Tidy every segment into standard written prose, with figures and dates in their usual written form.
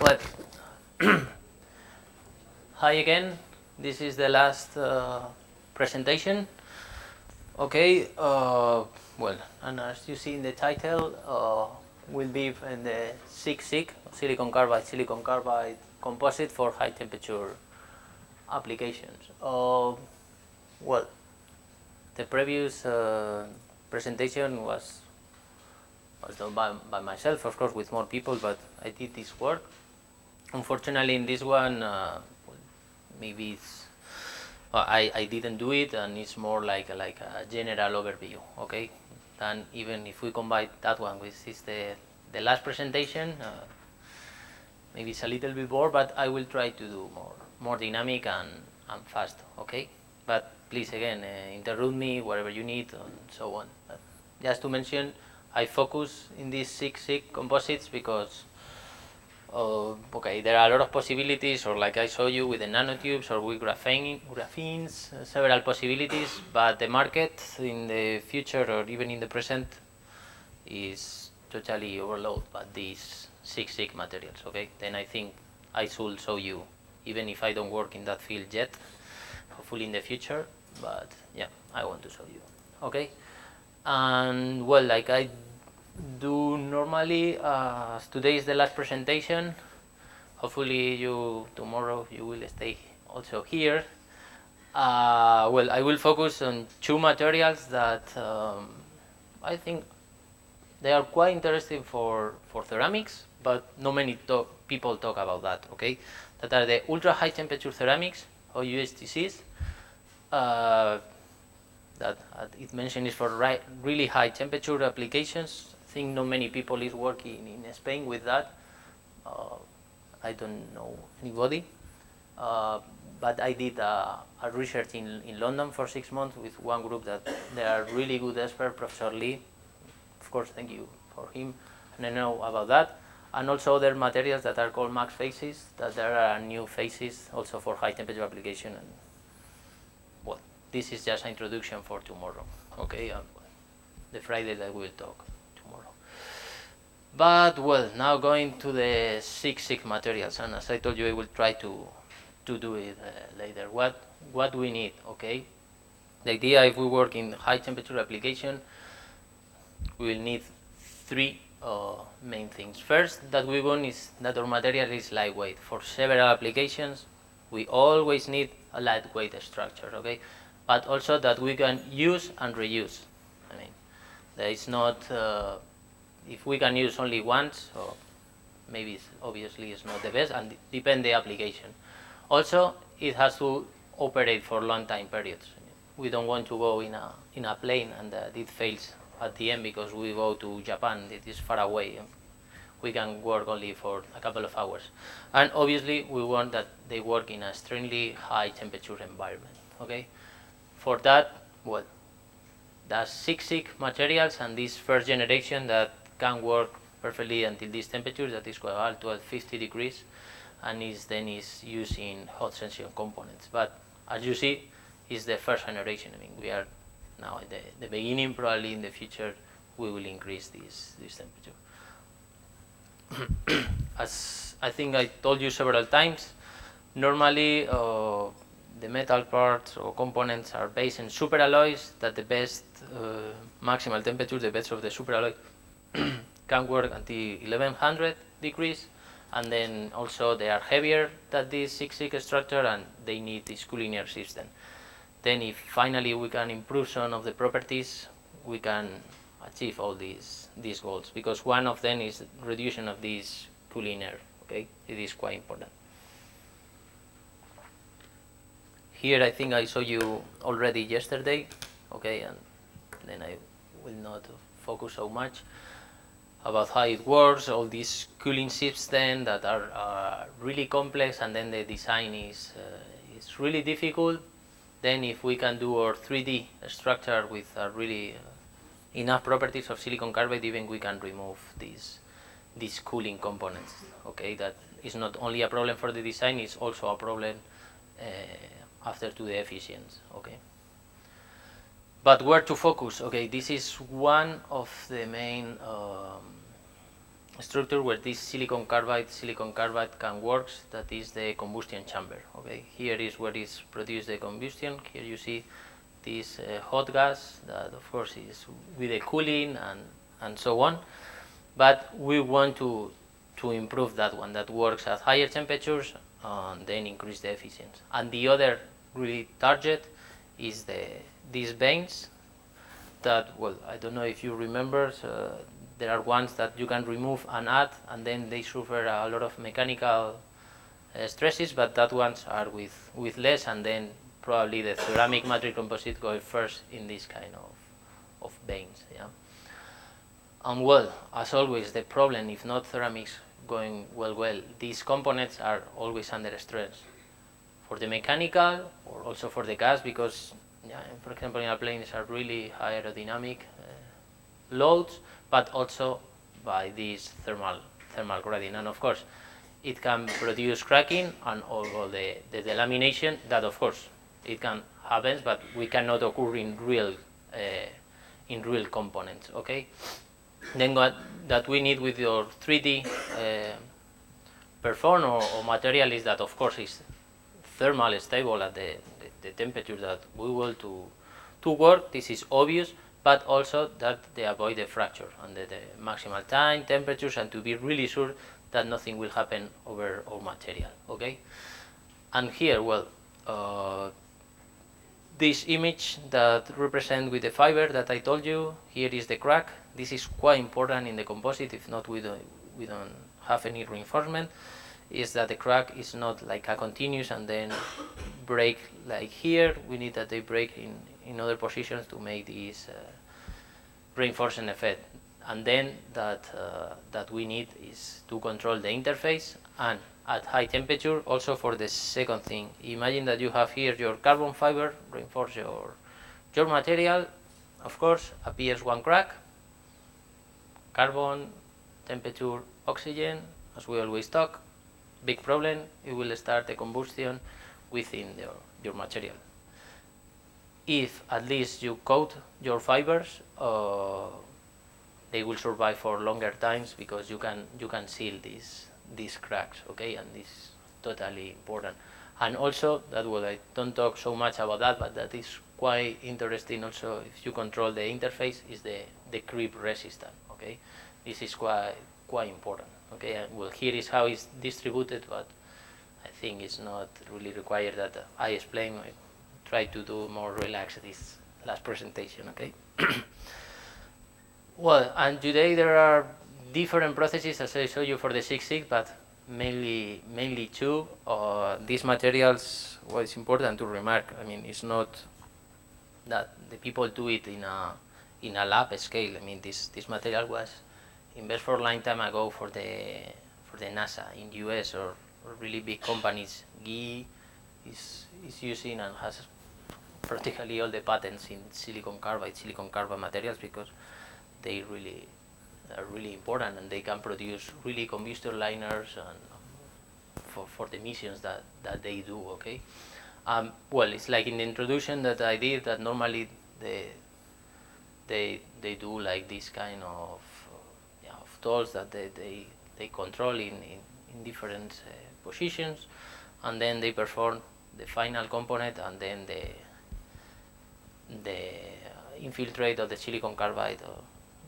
Well, hi again. This is the last presentation. Okay. Well, and as you see in the title, will be in the SiC silicon carbide composite for high temperature applications. Well, the previous presentation was done by myself, of course, with more people, but I did this work. Unfortunately, in this one, maybe it's I didn't do it, and it's more like a general overview. Okay, and even if we combine that one, which is the last presentation, maybe it's a little bit more, but I will try to do more dynamic and fast. Okay, but please again interrupt me wherever you need and so on. But just to mention, I focus in these SiC composites because okay, there are a lot of possibilities, or like I showed you with the nanotubes or with graphenes, several possibilities, but the market in the future or even in the present is totally overloaded by these SiC materials. Okay, then I think I should show you, even if I don't work in that field yet, hopefully in the future, but yeah, I want to show you. Okay, and well, like I do normally, today is the last presentation. Hopefully tomorrow you will stay also here. Well, I will focus on two materials that I think they are quite interesting for ceramics, but not many people talk about that. Okay, that are the ultra high temperature ceramics or UHTCs. That it mentioned is for really high temperature applications. I think not many people is working in Spain with that. I don't know anybody, but I did a research in London for 6 months with one group that they are really good expert, Professor Lee. Of course, thank you for him, and I know about that. And also other materials that are called max phases, that there are new phases also for high temperature application. And well, this is just an introduction for tomorrow. Okay, the Friday that we will talk tomorrow. But well, now going to the SiC materials, and as I told you, I will try to do it later. What do we need? Okay, the idea, if we work in high temperature application, we will need three main things. First, that we want is that our material is lightweight. For several applications, we always need a lightweight structure. Okay, but also that we can use and reuse. I mean, there is not. If we can use only once, so maybe obviously it's not the best, and depend the application. Also, it has to operate for long time periods. We don't want to go in a plane and it fails at the end because we go to Japan. It is far away. We can work only for a couple of hours, and obviously we want that they work in a extremely high temperature environment. Okay, for that, well, that's SiC materials, and this first generation that can work perfectly until this temperature, that is about 1250 degrees, and then is used in hot sensation components. But as you see, it's the first generation. I mean, we are now at the beginning. Probably in the future we will increase this temperature. As I think I told you several times, normally the metal parts or components are based in superalloys, that the best maximal temperature, the best of the superalloy can work until 1100 degrees, and then also they are heavier than this SiC structure, and they need this cooling air system. Then if finally we can improve some of the properties, we can achieve all these goals, because one of them is reduction of this cooling air. Okay, it is quite important. Here I think I showed you already yesterday. Okay, and then I will not focus so much about how it works, all these cooling systems that are really complex, and then the design is really difficult. Then if we can do our 3D structure with really enough properties of silicon carbide, even we can remove these cooling components. Okay, that is not only a problem for the design, it's also a problem after to the efficiency. Okay. But where to focus? Okay, this is one of the main structure where this silicon carbide can work, that is the combustion chamber. Okay, here is where is produced the combustion. Here you see this hot gas that of course is with the cooling and so on, but we want to improve that one that works at higher temperatures and then increase the efficiency. And the other really target is these vanes that, well, I don't know if you remember, so there are ones that you can remove and add, and then they suffer a lot of mechanical stresses, but that ones are with less, and then probably the ceramic matrix composite goes first in this kind of vanes. Yeah. And well, as always, the problem, if not ceramics going well, these components are always under stress for the mechanical or also for the gas, because yeah, for example in airplanes are really high aerodynamic loads, but also by this thermal gradient. And of course it can produce cracking and all the delamination that of course it can happen, but we cannot occur in real components. Okay, then what that we need with your 3D perform or material is that of course is thermal stable at the temperature that we want to work. This is obvious, but also that they avoid the fracture under the maximal time, temperatures, and to be really sure that nothing will happen over our material. Okay, and here, well, this image that represent with the fiber that I told you, here is the crack. This is quite important in the composite. If not, we don't have any reinforcement. Is that the crack is not like a continuous and then break like here. We need that they break in other positions to make this reinforcing effect. And then that we need is to control the interface and at high temperature also for the second thing. Imagine that you have here your carbon fiber, reinforce your material. Of course, appears one crack, carbon, temperature, oxygen, as we always talk. Big problem, it will start the combustion within your material. If at least you coat your fibers, they will survive for longer times because you can seal these cracks. Okay, and this is totally important. And also that what I don't talk so much about that, but that is quite interesting also if you control the interface, is the creep resistance. Okay, this is quite important. Okay, and well, here is how it's distributed, but I think it's not really required that I explain. I try to do more relaxed this last presentation. Okay. Well, and today there are different processes, as I showed you for the SiC, but mainly two. These materials, what is important to remark, I mean, it's not that the people do it in a lab scale. I mean, this material was invested for a long time ago for the NASA in US or really big companies. GE is using and has practically all the patents in silicon carbide materials because they are really important and they can produce really combustor liners and for the missions that they do. Okay, well, it's like in the introduction that I did that normally they do like this kind of tools that they control in different positions, and then they perform the final component and then the infiltrate of the silicon carbide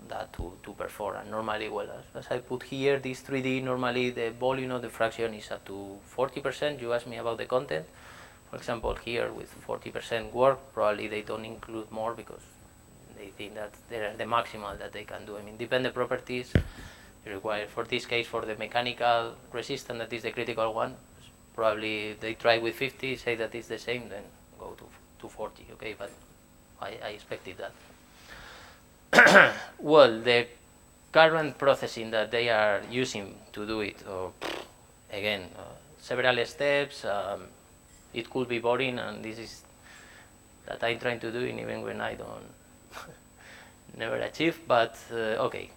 that to perform. And normally, well, as I put here, this 3D, normally the volume of the fraction is up to 40%. You asked me about the content. For example, here with 40% work, probably they don't include more because they think that they're the maximal that they can do. I mean, depend the properties required. For this case, for the mechanical resistance, that is the critical one, probably they try with 50, say that it's the same, then go to 40. Okay, but I expected that. Well, the current processing that they are using to do it, again, several steps. It could be boring, and this is that I'm trying to do it even when I don't never achieve. But okay,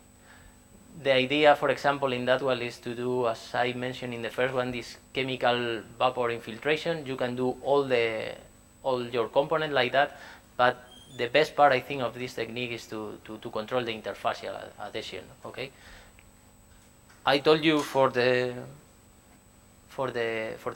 the idea, for example, in that one is to do, as I mentioned in the first one, this chemical vapor infiltration. You can do all your component like that, but the best part I think of this technique is to control the interfacial adhesion. Okay, I told you for the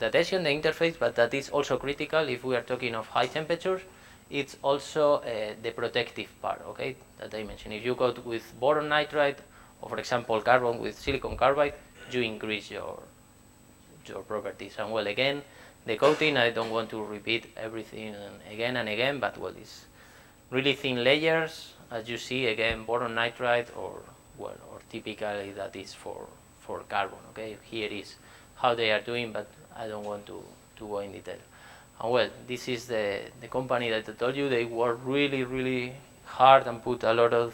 adhesion, the interface, but that is also critical if we are talking of high temperatures. It's also the protective part, okay, that I mentioned. If you go with boron nitride, or for example carbon with silicon carbide, you increase your properties. And well, again, the coating, I don't want to repeat everything again and again, but well, it's really thin layers, as you see, again, boron nitride, or typically that is for carbon, okay. Here is how they are doing, but I don't want to go in detail. And well, this is the company that I told you. They work really hard and put a lot of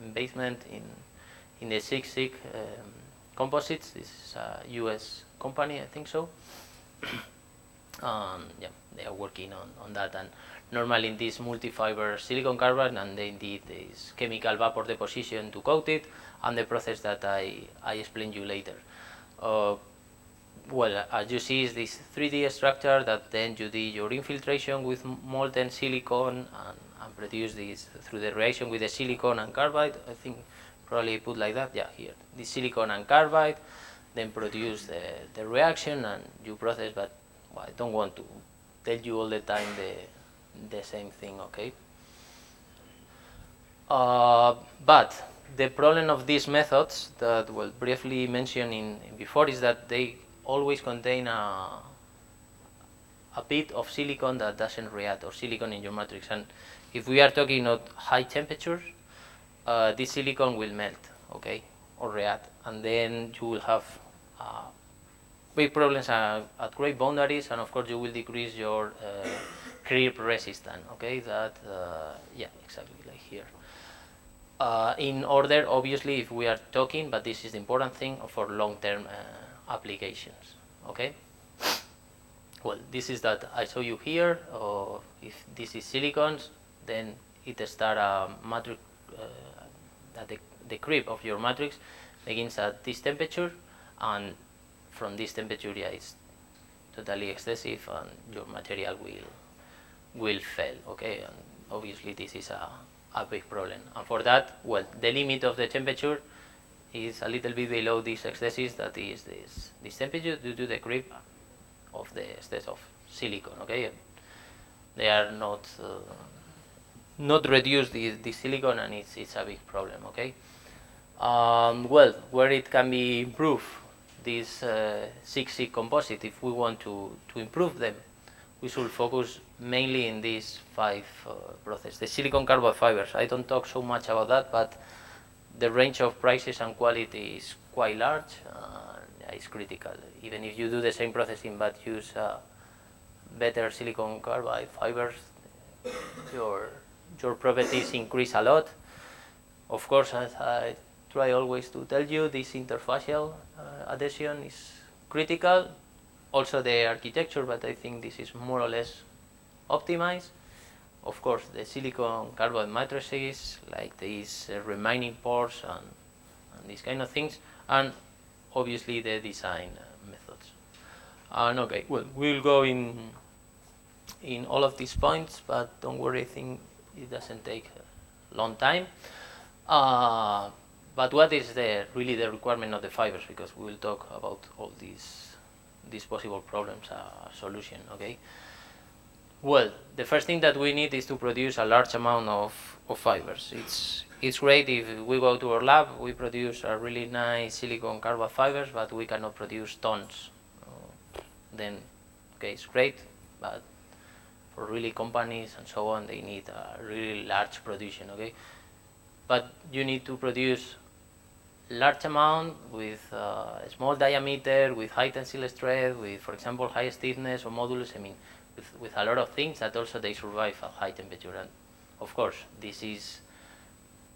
investment in the SiC composites. This is a US company, I think so. Yeah, they are working on that. And normally in this multi-fiber silicon carbide, and they did this chemical vapor deposition to coat it, and the process that I explain you later. Well, as you see, is this 3D structure that then you did your infiltration with molten silicon and produce this through the reaction with the silicon and carbide. I think probably put like that. Yeah, here, the silicon and carbide, then produce the reaction and you process. But well, I don't want to tell you all the time the same thing, okay? But the problem of these methods that was briefly mentioned before is that they always contain a bit of silicon that doesn't react, or silicon in your matrix. And if we are talking of high temperatures, this silicon will melt, okay, or react, and then you will have big problems at great boundaries, and of course you will decrease your creep resistance, okay. That yeah, exactly like here. In order, obviously, if we are talking, but this is the important thing for long-term applications, okay. Well, this is that I show you here. If this is silicons, then it start a matrix that the creep of your matrix begins at this temperature, and from this temperature, yeah, it's totally excessive, and your material will fail, okay. And obviously this is a big problem, and for that, well, the limit of the temperature is a little bit below this excesses, that is this temperature, due to the creep of the excess of silicon, okay. They are not reduced the silicon, and it's a big problem, okay. Well, where it can be improved, this SiC composite, if we want to improve them, we should focus mainly in these 5 processes. The silicon carbide fibers, I don't talk so much about that, but the range of prices and quality is quite large. It's critical. Even if you do the same processing but use better silicon carbide fibers, your properties increase a lot. Of course, as I try always to tell you, this interfacial adhesion is critical. Also the architecture, but I think this is more or less optimized. Of course, the silicon carbide matrices, like these remaining pores and these kind of things, and obviously the design methods. And okay, well, we'll go in all of these points, but don't worry, I think it doesn't take a long time. But what is really the requirement of the fibers? Because we will talk about all these possible problems, solution, okay? Well, the first thing that we need is to produce a large amount of fibers. It's great if we go to our lab, we produce a really nice silicon carbide fibers, but we cannot produce tons. Then, okay, it's great, but for really companies and so on, they need a really large production, okay? But you need to produce large amount with a small diameter, with high tensile strength, with, for example, high stiffness or modulus. I mean, with a lot of things that also they survive at high temperature. And of course, this is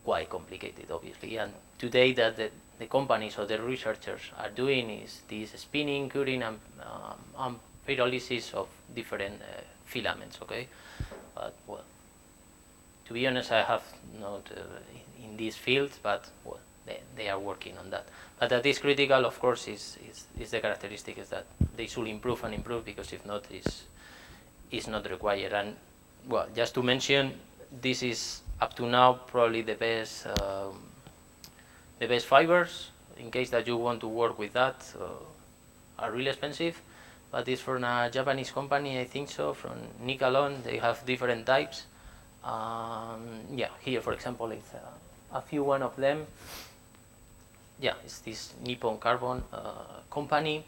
quite complicated, obviously. And today, that the companies or the researchers are doing is this spinning, curing, and pyrolysis of different filaments. Okay, but well, to be honest, I have not in these fields, but well, they are working on that. But that is critical, of course, is the characteristic is that they should improve and improve, because if not, is not required. And well, just to mention, this is up to now probably the best fibers. in case that you want to work with that, are really expensive, but it's from a Japanese company, I think so, from Nikalon. They have different types. Yeah, here, for example, it's a few one of them. Yeah, it's this Nippon Carbon company.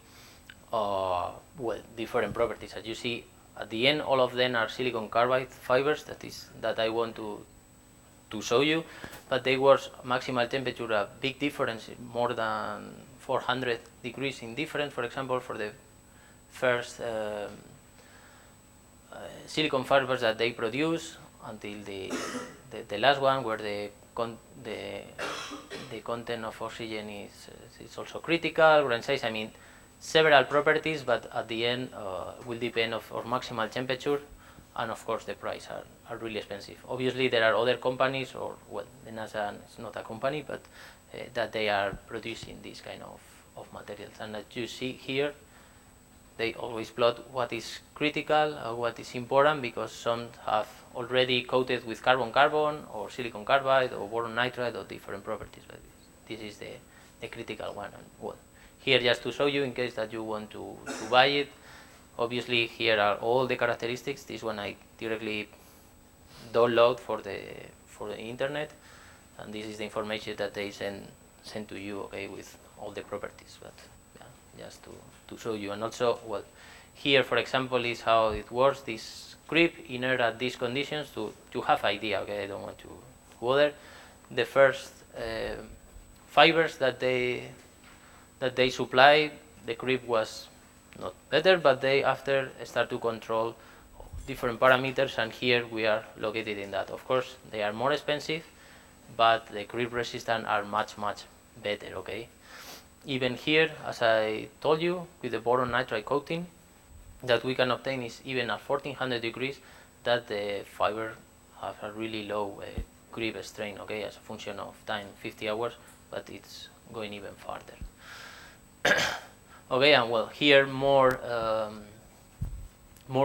Well, different properties. As you see, at the end, all of them are silicon carbide fibers. That I want to show you, but they work maximal temperature, a big difference, more than 400 degrees in difference. For example, for the first silicon fibers that they produce until the last one, where the content of oxygen is also critical, grain size. I mean, several properties, but at the end will depend of maximal temperature, and of course the price are really expensive. Obviously there are other companies, or well, the NASA is not a company, but that they are producing this kind of materials. And as you see here, they always plot what is critical, what is important, because some have already coated with carbon-carbon, or silicon carbide, or boron nitride, or different properties. But this is the critical one. And well, here just to show you in case that you want to buy it. Obviously here are all the characteristics. This one I directly download for the internet, and this is the information that they send to you, okay, with all the properties. But yeah, just to show you. And also, well, here for example is how it works. This creep inert at these conditions to have idea. Okay, I don't want to bother. The first fibers that they supply, the creep was not better, but they after start to control different parameters, and here we are located in that. Of course, they are more expensive, but the creep resistance are much better. Okay, even here, as I told you, with the boron nitride coating that we can obtain is even at 1400 degrees, that the fiber have a really low creep strain. Okay, as a function of time, 50 hours, but it's going even farther. Okay, and well, here more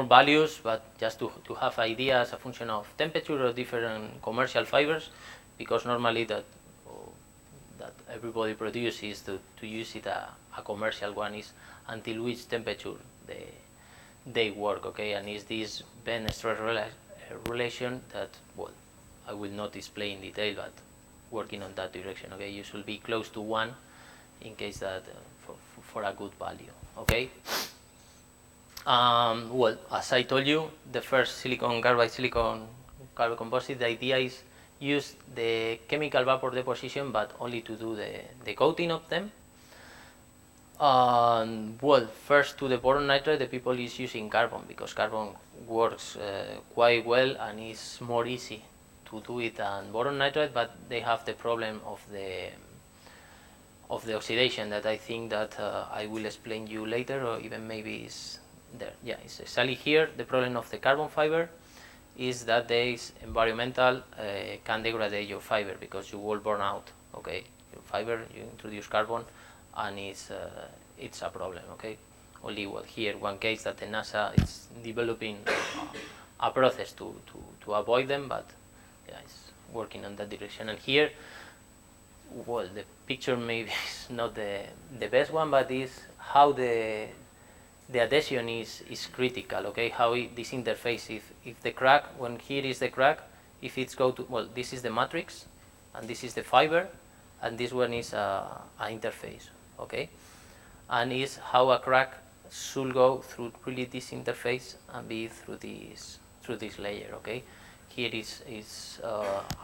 values, but just to have ideas, a function of temperature of different commercial fibers, because normally that everybody produces to use it a commercial one is until which temperature they work. Okay, and is this bend stress relation that, well, I will not display in detail, but working on that direction. Okay, you should be close to 1 in case that for a good value. Okay. Well, as I told you, the first silicon carbide composite, the idea is use the chemical vapor deposition, but only to do the coating of them. Well, first to the boron nitride, the people is using carbon, because carbon works quite well and is more easy to do it than boron nitride, but they have the problem of the oxidation that I think that I will explain you later, or even maybe is there. Yeah, it's exactly here. The problem of the carbon fiber is that there is environmental can degrade your fiber, because you will burn out. Okay, your fiber, you introduce carbon, and it's a problem. Okay, only well, here one case that the NASA is developing a process to avoid them, but yeah, it's working on that direction. And here, well, the picture maybe is not the best one, but is how the adhesion is critical. Okay, how this interface, if the crack, when here is the crack, if it's go to, well, this is the matrix, and this is the fiber, and this one is a interface. Okay, and is how a crack should go through really this interface and be through this layer. Okay, here is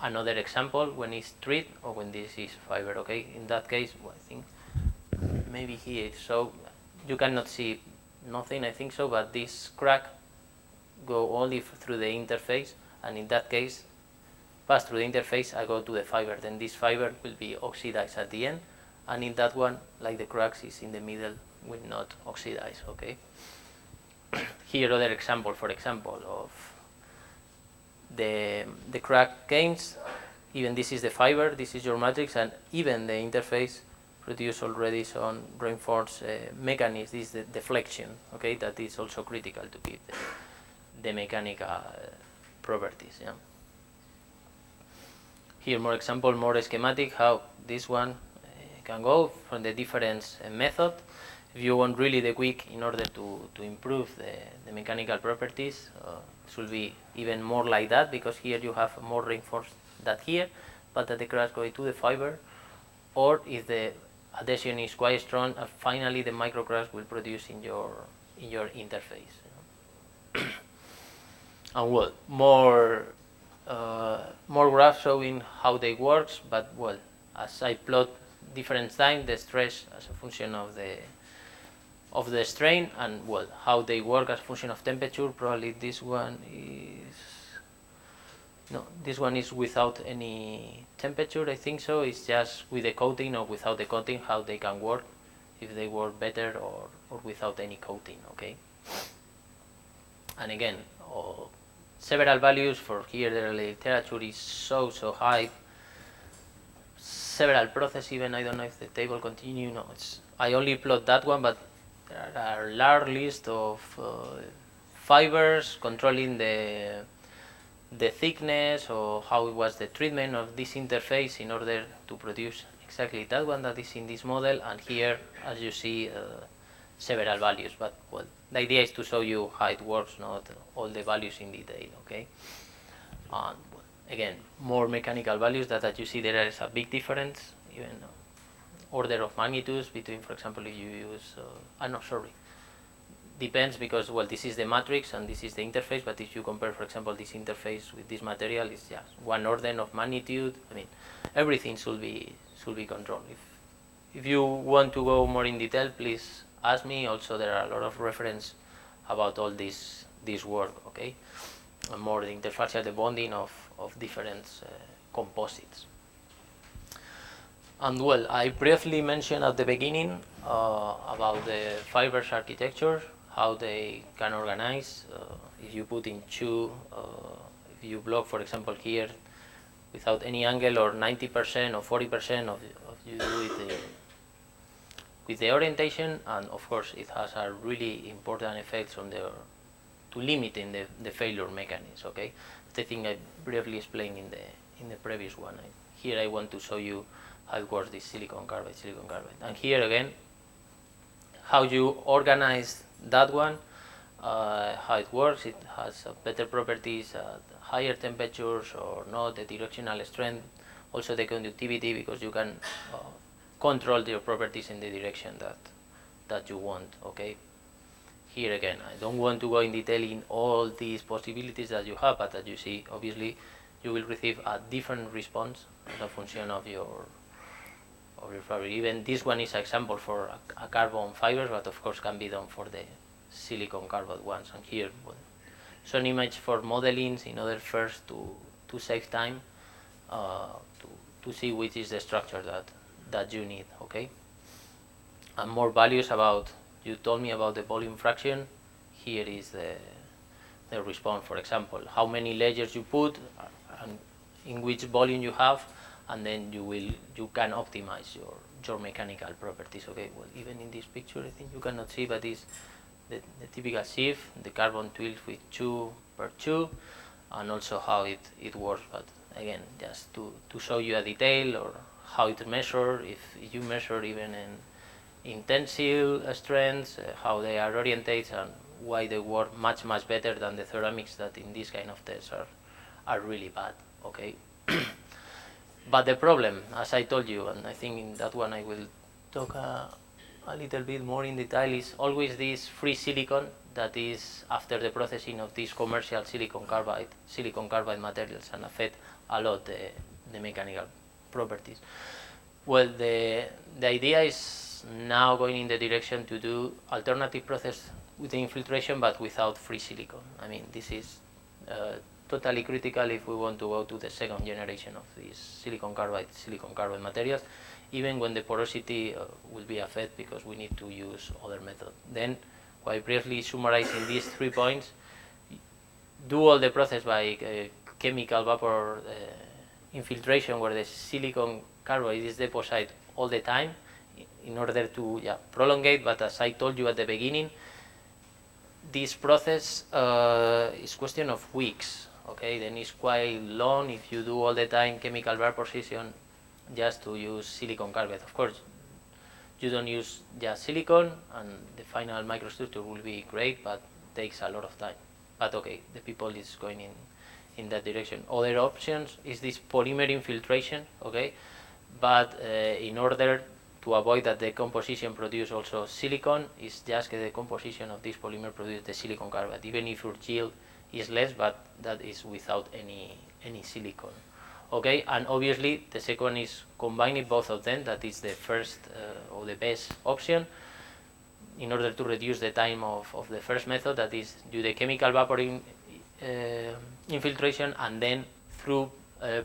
another example when it's treat, or when this is fiber. Okay, in that case, well, I think maybe here, so you cannot see nothing, I think so, but this crack go only through the interface, and in that case pass through the interface, I go to the fiber, then this fiber will be oxidized at the end, and in that one, like the cracks is in the middle, will not oxidize. Okay. Here other example, for example, of the crack gains. Even this is the fiber, this is your matrix, and even the interface produce already some reinforced mechanism. This is the deflection. Okay, that is also critical to keep the mechanical properties. Yeah. Here more example, more schematic, how this one you can go from the different method. If you want really the quick in order to improve the mechanical properties, it should be even more like that, because here you have more reinforced than here, but that the crash goes to the fiber. Or if the adhesion is quite strong, finally the micro crash will produce in your interface. And well, more graphs showing how they works, but well, as I plot different time the stress as a function of the strain, and well, how they work as a function of temperature. Probably this one is this one is without any temperature, I think so. It's just with the coating or without the coating, how they can work, if they work better or without any coating. Okay. And again, several values for here. The literature is so high. Several processes, even I don't know if the table continue. No, I only plot that one, but there are a large list of fibers controlling the thickness, or how it was the treatment of this interface in order to produce exactly that one that is in this model. And here, as you see, several values, but well, the idea is to show you how it works, not all the values in detail. Okay. And well, again, more mechanical values that you see there is a big difference, even order of magnitudes between, for example, if you use depends, because well, this is the matrix and this is the interface, but if you compare, for example, this interface with this material, it's just one order of magnitude. I mean, everything should be controlled. If you want to go more in detail, please ask me. Also, there are a lot of reference about all this work. Okay, and more the interfacial, the bonding of different composites. And well, I briefly mentioned at the beginning about the fibers architecture, how they can organize. If you put in two, if you block, for example, here without any angle, or 90% or 40% of you do it with the orientation, and of course it has a really important effects on to limiting the failure mechanism. Okay, the thing I briefly explained in the previous one. Here I want to show you how it works, this silicon carbide, and here again how you organize that one, how it works. It has better properties at higher temperatures or not, the directional strength, also the conductivity, because you can control your properties in the direction that you want. Okay. Here again, I don't want to go in detail in all these possibilities that you have, but as you see, obviously, you will receive a different response as a function of your fiber. Even this one is an example for a carbon fiber, but of course can be done for the silicon carbide ones. And here, well, some image for modeling in order first to save time, to see which is the structure that you need. Okay. And more values about. You told me about the volume fraction. Here is the response. For example, how many layers you put, and in which volume you have, and then you can optimize your mechanical properties. Okay. Well, even in this picture, I think you cannot see, but it's the typical sieve, the carbon 12 with 2/2, and also how it works. But again, just to show you a detail, or how it measures. If you measure even in tensile strengths, how they are orientated, and why they work much better than the ceramics that in this kind of tests are really bad. Okay. But the problem, as I told you, and I think in that one I will talk a little bit more in detail, is always this free silicon that is after the processing of these commercial silicon carbide materials, and affect a lot the mechanical properties. Well, the idea is now going in the direction to do alternative process with the infiltration, but without free silicon. I mean, this is totally critical if we want to go to the second generation of these silicon carbide materials, even when the porosity will be affected, because we need to use other methods. Then, by briefly summarizing these 3 points, do all the process by chemical vapor infiltration, where the silicon carbide is deposited all the time, in order to prolongate. But as I told you at the beginning, this process is question of weeks. Okay, then it's quite long if you do all the time chemical vaporization just to use silicon carbide. Of course, you don't use just silicon, and the final microstructure will be great, but takes a lot of time. But okay, the people is going in that direction. Other options is this polymer infiltration, okay, but in order to avoid that the composition produce also silicon, is just the composition of this polymer produce the silicon carbide, even if your yield is less, but that is without any silicon. Okay, and obviously the second is combining both of them. That is the first or the best option in order to reduce the time of the first method, that is do the chemical vapor infiltration, and then through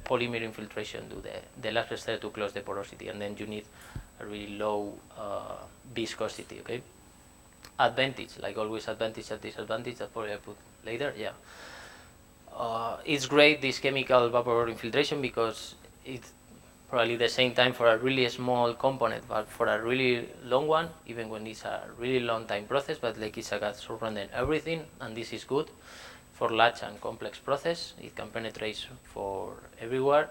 polymer infiltration do the last step to close the porosity, and then you need a really low viscosity. Okay, advantage, like always, advantage and disadvantage, that probably I put later. Yeah. It's great, this chemical vapor infiltration, because it's probably the same time for a really small component, but for a really long one, even when it's a really long time process, but like it's a gas surrounding everything, and this is good for large and complex process. It can penetrate for everywhere,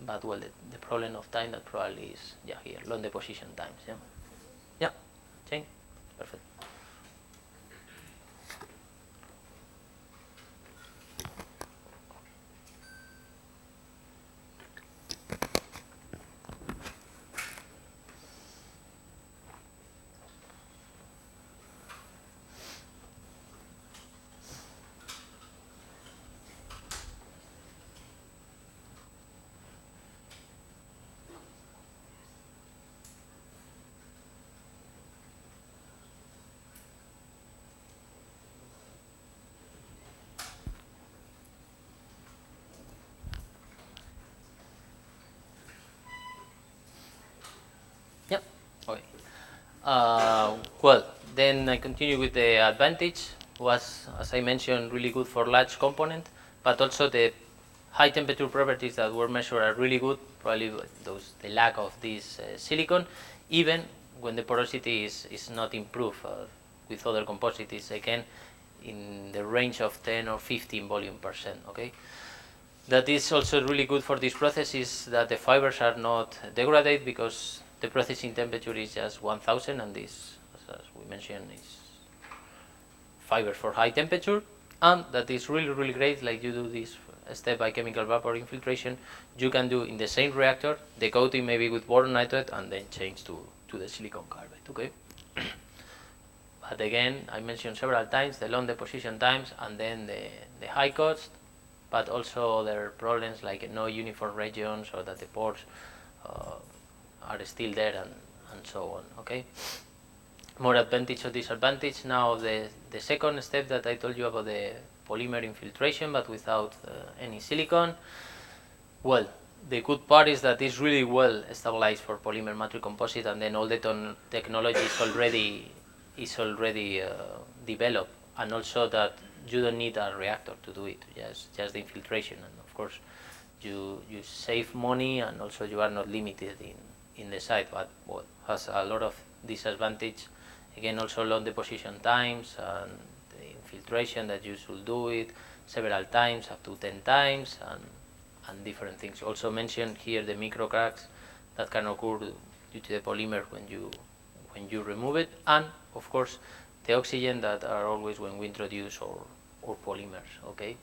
but well, the problem of time that probably is, yeah, here, long deposition times. Yeah, yeah, change, perfect. Yep. Okay. Well, then I continue with the advantage. Was, as I mentioned, really good for large component, but also the high temperature properties that were measured are really good. Probably the lack of this silicon, even when the porosity is not improved with other composites, again in the range of 10 or 15 volume%. Okay. That is also really good for this process, is that the fibers are not degraded, because the processing temperature is just 1000, and this, as we mentioned, is fibers for high temperature. And that is really great, like you do this step by chemical vapor infiltration, you can do in the same reactor the coating maybe with boron nitride, and then change to the silicon carbide. Okay. But again, I mentioned several times the long deposition times, and then the high cost, but also other problems like no uniform regions, or that the pores are still there, and so on. Okay. More advantage or disadvantage. Now the second step that I told you about, the polymer infiltration, but without any silicon. Well, the good part is that it's really well stabilized for polymer matrix composite, and then all the technology is already developed, and also that you don't need a reactor to do it, just the infiltration, and of course you save money, and also you are not limited in the site, but well, has a lot of disadvantage. Again, also long deposition times, and the infiltration that you should do it several times, up to 10 times, and different things. Also mentioned here the micro cracks that can occur due to the polymer when you remove it, and of course the oxygen that are always when we introduce or polymers. Okay,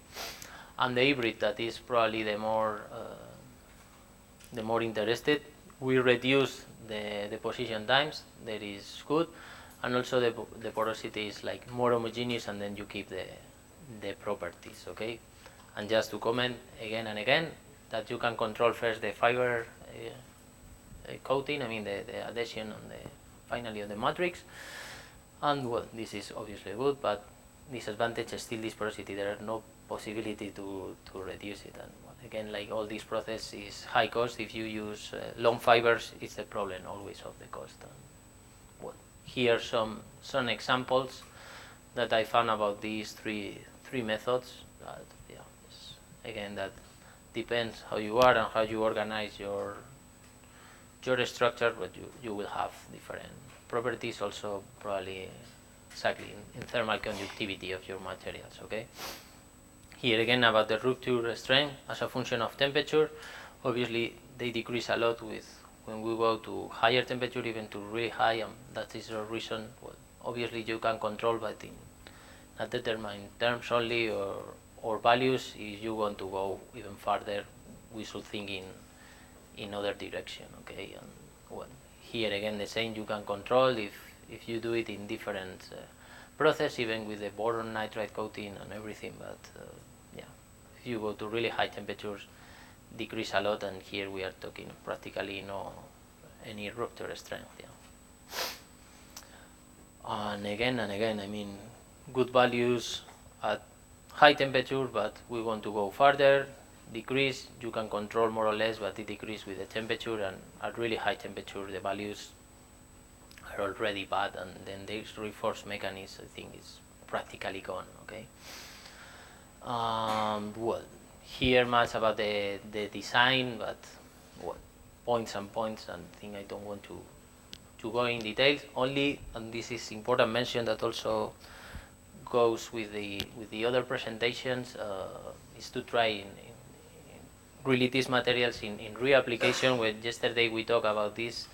and the hybrid, that is probably the more interested. We reduce the deposition times, that is good, and also the porosity is like more homogeneous, and then you keep the properties. Okay, and just to comment again and again that you can control first the fiber coating, I mean the adhesion on finally on the matrix, and well, this is obviously good, but disadvantage is still this porosity. There are no possibility to reduce it, and well, again, like all this process is high cost. If you use long fibers, it's the problem always of the cost. And well, here some examples that I found about these three methods. That, yeah, again, that depends how you are and how you organize your structure, but you will have different properties, also probably exactly in thermal conductivity of your materials. Okay. Here again about the rupture strength as a function of temperature. Obviously they decrease a lot with when we go to higher temperature, even to really high, and that is the reason, well, obviously you can control, but in not determined terms only or values. If you want to go even further, we should think in other direction, okay? And well, here again the same, you can control if you do it in different process, even with the boron nitride coating and everything, but yeah, if you go to really high temperatures, decrease a lot, and here we are talking practically no any rupture strength, yeah. And again, I mean, good values at high temperature, but we want to go further, decrease, you can control more or less, but it decrease with the temperature, and at really high temperature the values are already bad, and then this reinforced mechanism, I think, is practically gone, okay? Well, here much about the design, but well, points, and I think I don't want to go in details. Only, and this is important mention that also goes with the other presentations, is to try in really these materials in real application. When yesterday we talked about this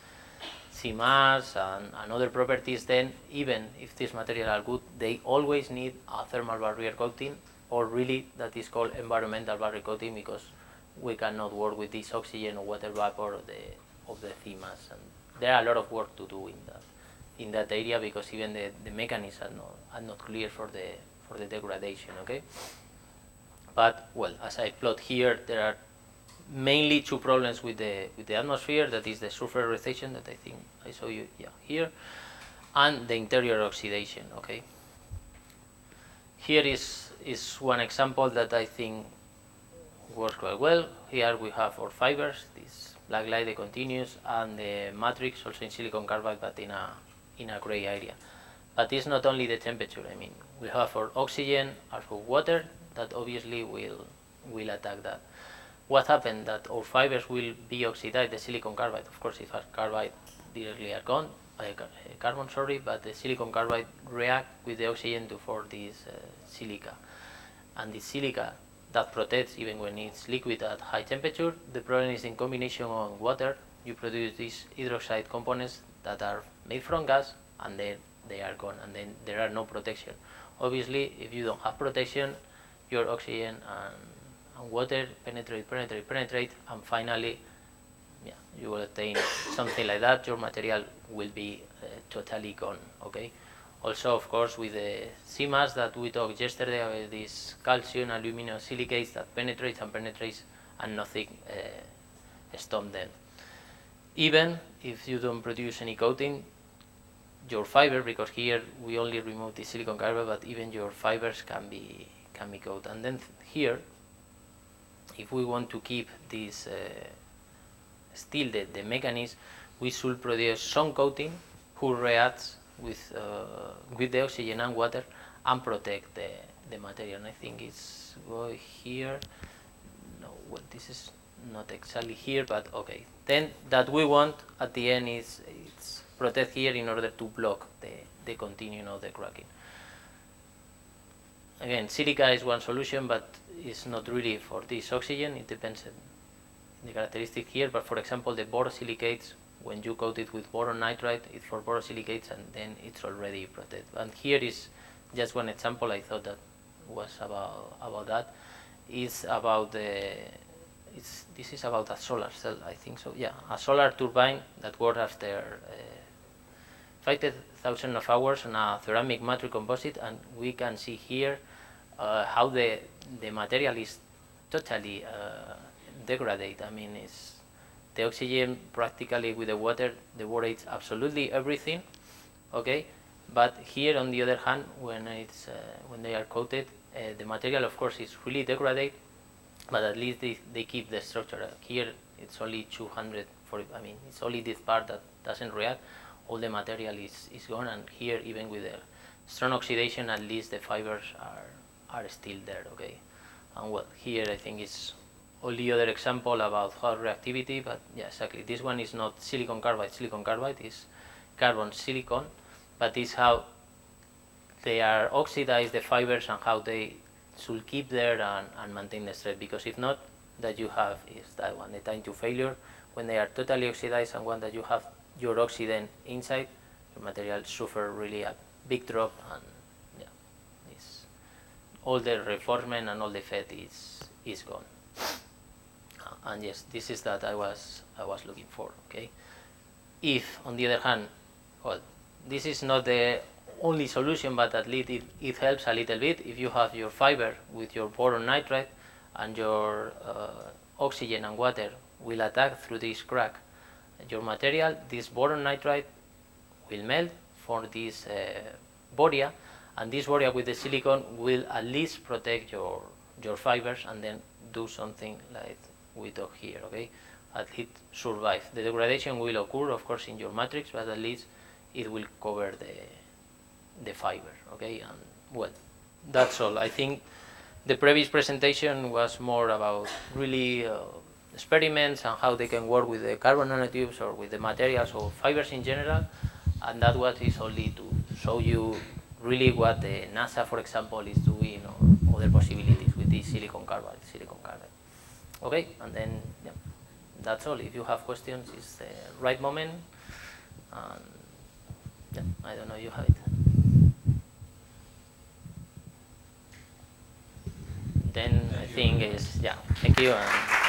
CMAS and other properties, then even if these materials are good, they always need a thermal barrier coating, or really that is called environmental barrier coating, because we cannot work with this oxygen or water vapor of the CMAS, and there are a lot of work to do in that area, because even the mechanisms are not clear for the degradation, okay? But well, as I plot here, there are mainly two problems with the atmosphere. That is the sulfurization that I think I show you, yeah, here, and the interior oxidation, okay? Here is one example that I think works quite well. Here we have our fibers, this black light, the continuous, and the matrix also in silicon carbide, but in a gray area. But it's not only the temperature. I mean, we have our oxygen, our water, that obviously will attack that. What happened? That our fibers will be oxidized, the silicon carbide. Of course, if our carbide directly are gone, carbon, sorry, but the silicon carbide react with the oxygen to form this silica. And the silica that protects even when it's liquid at high temperature. The problem is in combination on water, you produce these hydroxide components that are made from gas, and then they are gone, and then there are no protection. Obviously, if you don't have protection, your oxygen and water penetrate, and finally, yeah, you will obtain something like that. Your material will be totally gone, okay? Also, of course, with the CMAS that we talked yesterday about these calcium aluminum silicates that penetrates and nothing stops them. Even if you don't produce any coating, your fiber, because here we only remove the silicon carbide, but even your fibers can be coated. And then here, if we want to keep this still the mechanism, we should produce some coating who reacts with the oxygen and water and protect the material. And I think it's here. No, well, this is not exactly here, but okay. Then that we want at the end is it's protect here in order to block the continuing of the cracking. Again, silica is one solution, but it's not really for this oxygen. It depends on the characteristic here. But for example, the borosilicates, when you coat it with boron nitride, it's for borosilicates, and then it's already protected. And here is just one example. I thought that was about that. It's about this is about a solar cell, I think so. Yeah, a solar turbine that works after 5,000 of hours on a ceramic matrix composite, and we can see here how the material is totally degraded. I mean, it's the oxygen practically with the water devorates absolutely everything, okay? But here, on the other hand, when they are coated, the material, of course, is really degraded, but at least they keep the structure. Here, it's only 240. I mean, it's only this part that doesn't react. All the material is gone, and here, even with the strong oxidation, at least the fibers are still there, okay? And well, here I think it's only other example about hot reactivity, but yeah, exactly. This one is not silicon carbide. Silicon carbide is carbon silicon, but it's how they are oxidized, the fibers, and how they should keep there and maintain the strength. Because if not, that you have is that one, the time to failure, when they are totally oxidized and once that you have your oxidant inside, your material suffer really a big drop, and yeah, all the reinforcement and all the fat is gone. And yes, this is that I was looking for. Okay, if on the other hand, well, this is not the only solution, but at least it helps a little bit. If you have your fiber with your boron nitride and your oxygen and water will attack through this crack your material, this boron nitride will melt for this boria, and this boria with the silicon will at least protect your fibers and then do something like we talk here. Okay, at least survive. The degradation will occur, of course, in your matrix, but at least it will cover the fiber. Okay, and well, that's all. I think the previous presentation was more about really experiments and how they can work with the carbon nanotubes or with the materials or fibers in general, and that what is only to show you really what the NASA, for example, is doing, or other possibilities with this silicon carbide. Okay, and then yeah, that's all. If you have questions, it's the right moment, and yeah, I don't know, you have it. Then I think is, yeah, thank you. And